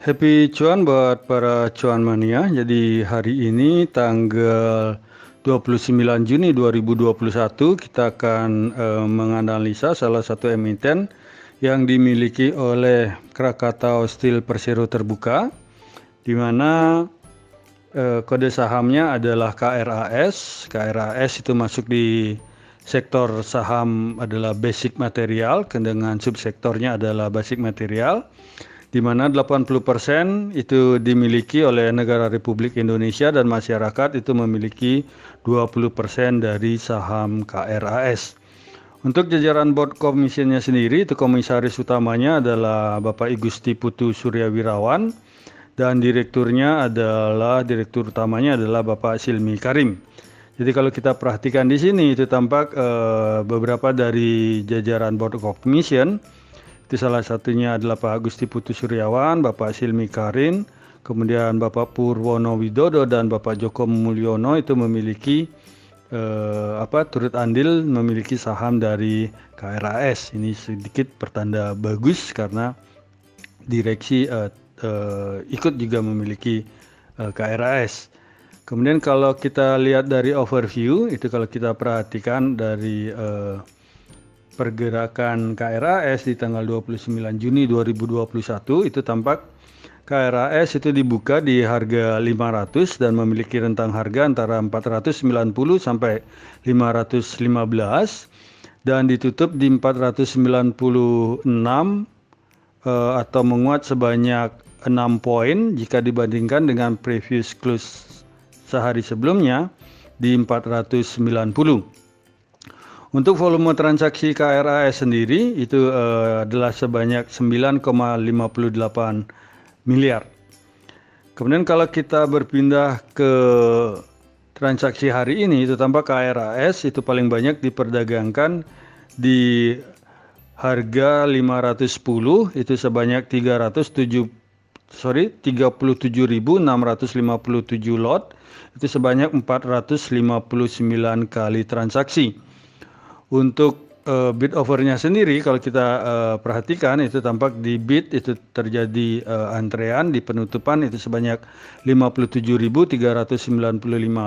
Happy cuan buat para cuan mania. Jadi hari ini tanggal 29 Juni 2021 kita akan menganalisa salah satu emiten yang dimiliki oleh Krakatau Steel Persero Terbuka, di mana kode sahamnya adalah KRAS. KRAS itu masuk di sektor saham adalah basic material, dengan subsektornya adalah basic material, di mana 80% itu dimiliki oleh negara Republik Indonesia dan masyarakat itu memiliki 20% dari saham KRAS. Untuk jajaran board commissionnya sendiri, itu komisaris utamanya adalah Bapak Igusti Putu Suryawirawan dan direktur utamanya adalah Bapak Silmi Karim. Jadi kalau kita perhatikan di sini itu tampak beberapa dari jajaran board of commission. Itu salah satunya adalah Pak Agusti Putu Suryawan, Bapak Silmi Karin, kemudian Bapak Purwono Widodo dan Bapak Joko Mulyono itu memiliki turut andil memiliki saham dari KRAS. Ini sedikit pertanda bagus karena direksi ikut juga memiliki KRAS. Kemudian kalau kita lihat dari overview, itu kalau kita perhatikan dari pergerakan KRAS di tanggal 29 Juni 2021 itu tampak KRAS itu dibuka di harga 500 dan memiliki rentang harga antara 490 sampai 515 dan ditutup di 496 atau menguat sebanyak 6 poin jika dibandingkan dengan previous close sehari sebelumnya di 490. Untuk volume transaksi KRAS sendiri itu adalah sebanyak 9,58 miliar. Kemudian kalau kita berpindah ke transaksi hari ini, itu tampak KRAS itu paling banyak diperdagangkan di harga 510, itu sebanyak 37.657 lot, itu sebanyak 459 kali transaksi. Untuk bid overnya sendiri kalau kita perhatikan itu tampak di bid itu terjadi antrean di penutupan itu sebanyak 57.395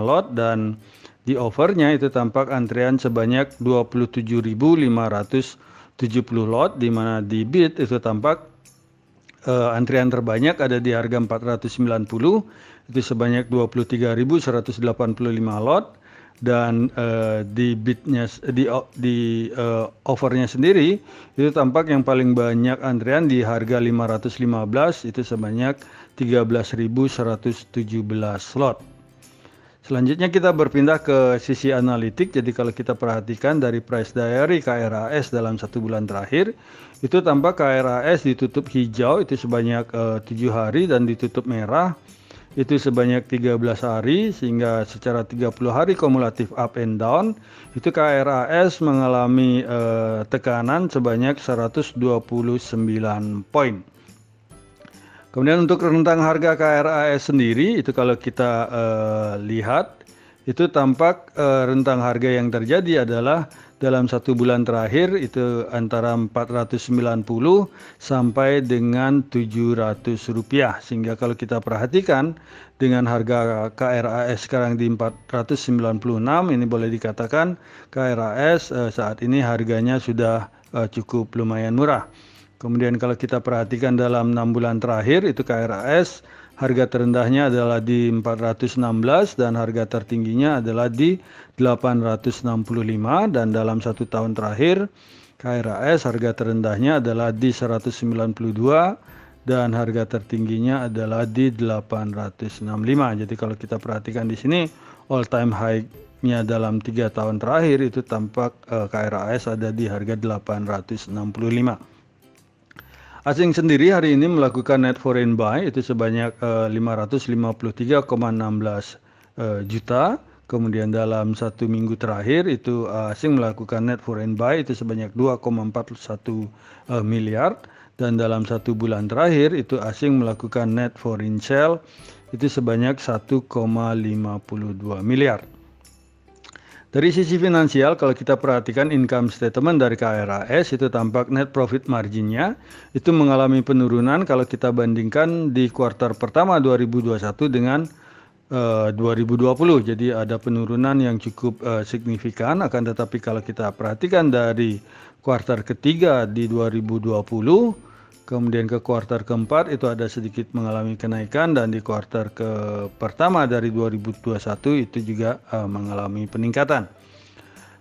lot dan di overnya itu tampak antrean sebanyak 27.570 lot, di mana di bid itu tampak antrian terbanyak ada di harga 490 itu sebanyak 23.185 lot. Dan di bidnya di overnya sendiri itu tampak yang paling banyak antrian di harga 515 itu sebanyak 13.117 lot. Selanjutnya kita berpindah ke sisi analitik. Jadi kalau kita perhatikan dari price diary KRAS dalam 1 bulan terakhir itu tampak KRAS ditutup hijau itu sebanyak 7 hari dan ditutup merah itu sebanyak 13 hari, sehingga secara 30 hari kumulatif up and down itu KRAS mengalami tekanan sebanyak 129 poin. Kemudian untuk rentang harga KRAS sendiri itu kalau kita lihat itu tampak rentang harga yang terjadi adalah dalam 1 bulan terakhir itu antara 490 sampai dengan 700 rupiah, sehingga kalau kita perhatikan dengan harga KRAS sekarang di 496 ini boleh dikatakan KRAS saat ini harganya sudah cukup lumayan murah. Kemudian kalau kita perhatikan dalam 6 bulan terakhir itu KRAS harga terendahnya adalah di 416 dan harga tertingginya adalah di 865, dan dalam 1 tahun terakhir KRAS harga terendahnya adalah di 192 dan harga tertingginya adalah di 865. Jadi kalau kita perhatikan di sini all time high-nya dalam 3 tahun terakhir itu tampak KRAS ada di harga 865. Asing sendiri hari ini melakukan net foreign buy itu sebanyak 553,16 juta. Kemudian dalam 1 minggu terakhir itu asing melakukan net foreign buy itu sebanyak 2,41 miliar. Dan dalam 1 bulan terakhir itu asing melakukan net foreign sell itu sebanyak 1,52 miliar. Dari sisi finansial, kalau kita perhatikan income statement dari KRAS itu tampak net profit marginnya itu mengalami penurunan kalau kita bandingkan di kuartal pertama 2021 dengan 2020. Jadi ada penurunan yang cukup signifikan, akan tetapi kalau kita perhatikan dari kuartal ketiga di 2020 kemudian ke kuartal keempat itu ada sedikit mengalami kenaikan, dan di kuartal pertama dari 2021 itu juga mengalami peningkatan.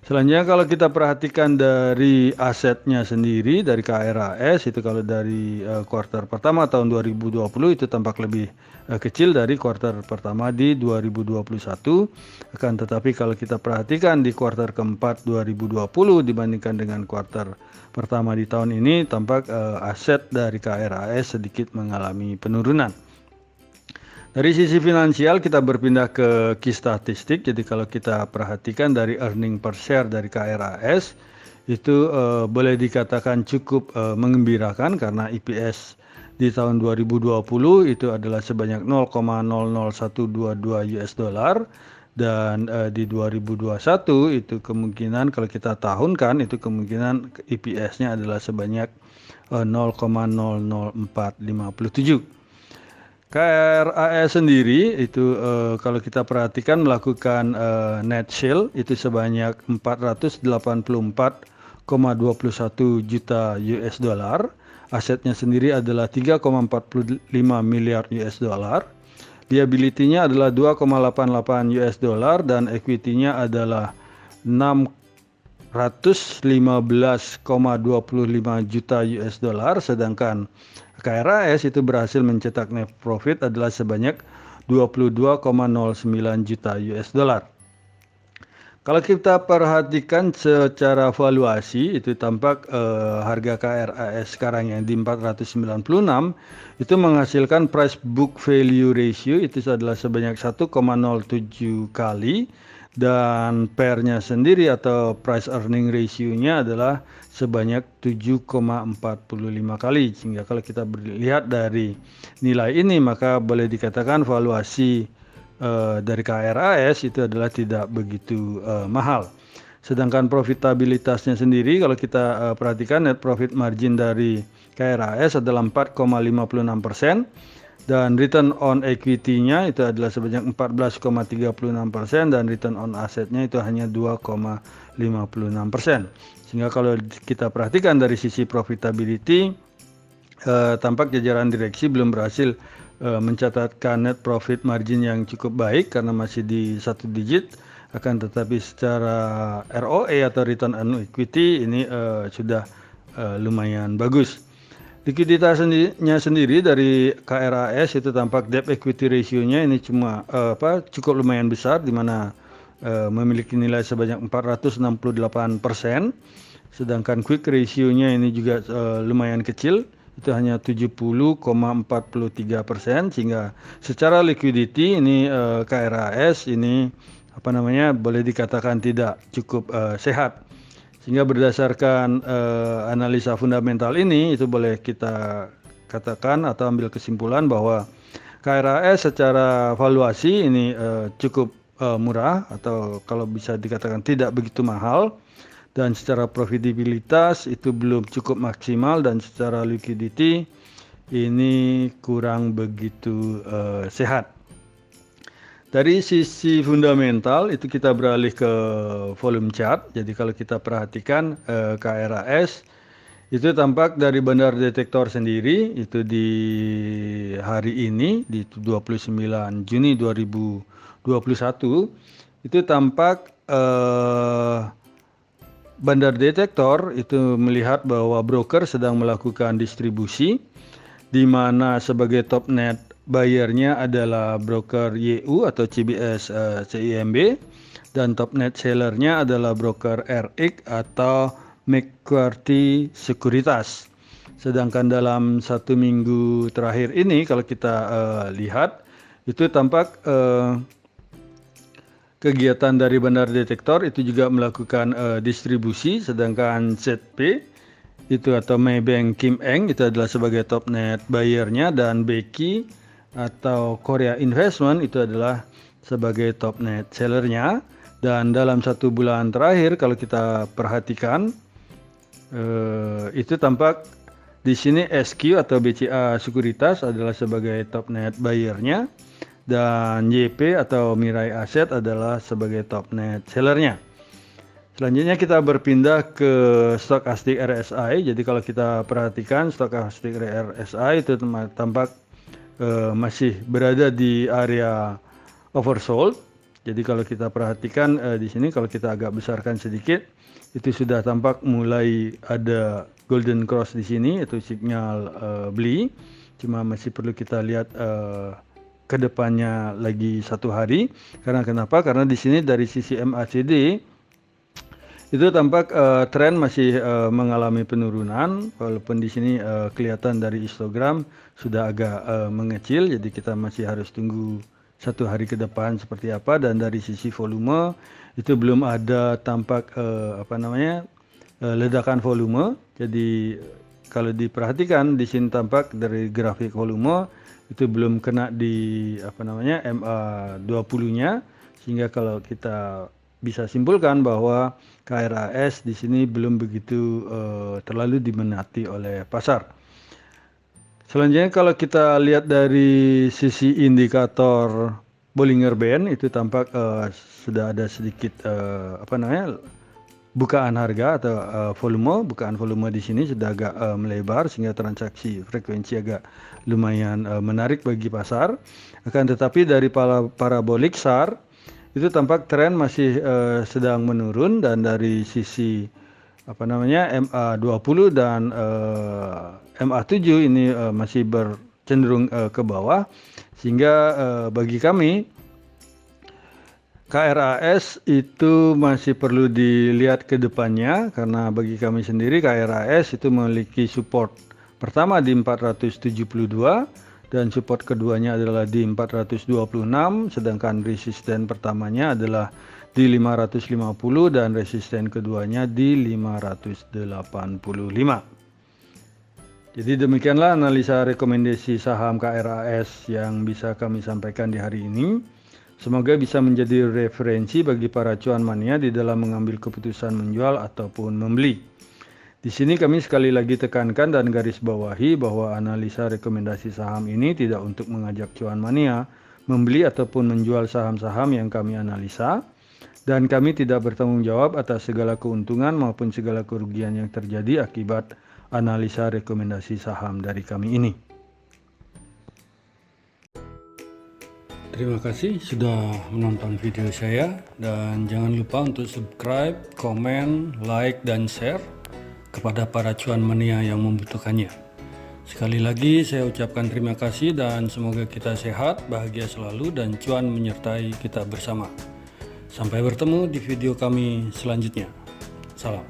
Selanjutnya kalau kita perhatikan dari asetnya sendiri dari KRAS itu kalau dari kuartal pertama tahun 2020 itu tampak lebih kecil dari kuartal pertama di 2021. Akan tetapi kalau kita perhatikan di kuartal keempat 2020 dibandingkan dengan kuartal pertama di tahun ini, tampak aset dari KRAS sedikit mengalami penurunan. Dari sisi finansial kita berpindah ke key statistik. Jadi kalau kita perhatikan dari earning per share dari KRAS itu boleh dikatakan cukup mengembirakan karena EPS di tahun 2020 itu adalah sebanyak 0,00122 US dollar, dan di 2021 itu kemungkinan kalau kita tahunkan itu kemungkinan EPS-nya adalah sebanyak 0,00457. KRAS sendiri itu kalau kita perhatikan melakukan net sale itu sebanyak 484,21 juta US dollar. Asetnya sendiri adalah 3,45 miliar US dollar. Liability-nya adalah 2,88 US dollar dan equity-nya adalah 615,25 juta US dollar, sedangkan KRAS itu berhasil mencetak net profit adalah sebanyak 22,09 juta US dollar. Kalau kita perhatikan secara valuasi itu tampak harga KRAS sekarang yang di 496 itu menghasilkan price book value ratio itu adalah sebanyak 1,07 kali, dan PER-nya sendiri atau price earning ratio-nya adalah sebanyak 7,45 kali. Sehingga kalau kita lihat dari nilai ini maka boleh dikatakan valuasi dari KRAS itu adalah tidak begitu mahal. Sedangkan profitabilitasnya sendiri kalau kita perhatikan net profit margin dari KRAS adalah 4,56%. Dan return on equity-nya itu adalah sebanyak 14,36% dan return on asset-nya itu hanya 2,56%. Sehingga kalau kita perhatikan dari sisi profitability, tampak jajaran direksi belum berhasil mencatatkan net profit margin yang cukup baik karena masih di 1 digit. Akan tetapi secara ROE atau return on equity ini sudah lumayan bagus. Likuiditasnya sendiri dari KRAS itu tampak debt equity ratio-nya ini cukup lumayan besar, di mana memiliki nilai sebanyak 468%, sedangkan quick ratio-nya ini juga lumayan kecil, itu hanya 70,43%, sehingga secara liquidity ini KRAS ini boleh dikatakan tidak cukup sehat. Sehingga berdasarkan analisa fundamental ini itu boleh kita katakan atau ambil kesimpulan bahwa KRAS secara valuasi ini cukup murah atau kalau bisa dikatakan tidak begitu mahal, dan secara profitabilitas itu belum cukup maksimal, dan secara liquidity ini kurang begitu sehat. Dari sisi fundamental itu kita beralih ke volume chart. Jadi kalau kita perhatikan KRAS itu tampak dari bandar detektor sendiri itu di hari ini di 29 Juni 2021 itu tampak bandar detektor itu melihat bahwa broker sedang melakukan distribusi, di mana sebagai top net bayarnya adalah broker YU atau CBS CIMB, dan top net sellernya adalah broker RX atau McCarthy Sekuritas. Sedangkan dalam 1 minggu terakhir ini kalau kita lihat itu tampak kegiatan dari bandar detektor itu juga melakukan distribusi, sedangkan ZP itu atau Maybank Kim Eng itu adalah sebagai top net bayarnya, dan Becky atau Korea Investment itu adalah sebagai top net sellernya. Dan dalam 1 bulan terakhir kalau kita perhatikan itu tampak di sini SQ atau BCA Sekuritas adalah sebagai topnet buyer-nya dan YP atau Mirai Asset adalah sebagai topnet sellernya. Selanjutnya kita berpindah ke stokastik RSI. Jadi kalau kita perhatikan stokastik RSI itu tampak masih berada di area oversold. Jadi kalau kita perhatikan di sini kalau kita agak besarkan sedikit itu sudah tampak mulai ada golden cross di sini, itu sinyal beli. Cuma masih perlu kita lihat ke depannya lagi 1 hari. Karena kenapa? Karena di sini dari sisi MACD itu tampak tren masih mengalami penurunan, walaupun di sini kelihatan dari histogram sudah agak mengecil. Jadi kita masih harus tunggu 1 hari ke depan seperti apa. Dan dari sisi volume itu belum ada tampak ledakan volume. Jadi kalau diperhatikan di sini tampak dari grafik volume itu belum kena di MA20-nya, sehingga kalau kita bisa simpulkan bahwa KRAS di sini belum begitu terlalu diminati oleh pasar. Selanjutnya kalau kita lihat dari sisi indikator Bollinger Band itu tampak sudah ada sedikit bukaan harga atau bukaan volume di sini sudah agak melebar, sehingga transaksi frekuensi agak lumayan menarik bagi pasar. Akan tetapi dari parabolik SAR itu tampak tren masih sedang menurun, dan dari sisi MA20 dan MA7 ini masih cenderung ke bawah, sehingga bagi kami KRAS itu masih perlu dilihat ke depannya, karena bagi kami sendiri KRAS itu memiliki support pertama di 472 dan support keduanya adalah di 426, sedangkan resisten pertamanya adalah di 550 dan resisten keduanya di 585. Jadi demikianlah analisa rekomendasi saham KRAS yang bisa kami sampaikan di hari ini. Semoga bisa menjadi referensi bagi para cuan mania di dalam mengambil keputusan menjual ataupun membeli. Di sini kami sekali lagi tekankan dan garis bawahi bahwa analisa rekomendasi saham ini tidak untuk mengajak cuan mania membeli ataupun menjual saham-saham yang kami analisa, dan kami tidak bertanggung jawab atas segala keuntungan maupun segala kerugian yang terjadi akibat analisa rekomendasi saham dari kami ini. Terima kasih sudah menonton video saya, dan jangan lupa untuk subscribe, komen, like, dan share kepada para cuan mania yang membutuhkannya. Sekali lagi saya ucapkan terima kasih, dan semoga kita sehat, bahagia selalu, dan cuan menyertai kita bersama. Sampai bertemu di video kami selanjutnya. Salam.